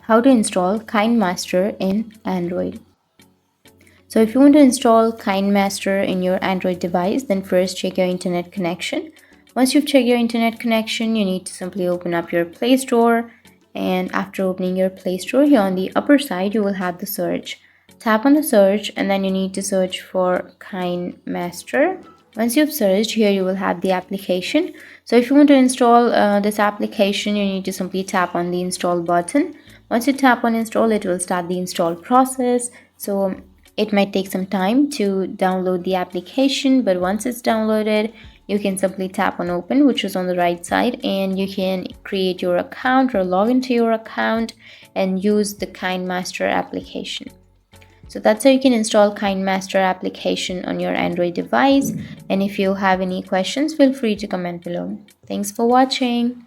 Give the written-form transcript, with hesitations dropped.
how to install KineMaster in Android. So if you want to install KineMaster in your Android device, then first check your internet connection. Once you've checked your internet connection, you need to simply open up your Play Store. And after opening your Play Store, here on the upper side, you will have the search. Tap on the search and then you need to search for KineMaster. Once you've searched, here you will have the application. So if you want to install this application, you need to simply tap on the install button. Once you tap on install, it will start the install process. So it might take some time to download the application, but once it's downloaded, you can simply tap on open, which is on the right side, and you can create your account or log into your account and use the KineMaster application. So that's how you can install KineMaster application on your Android device. And if you have any questions, feel free to comment below. Thanks for watching.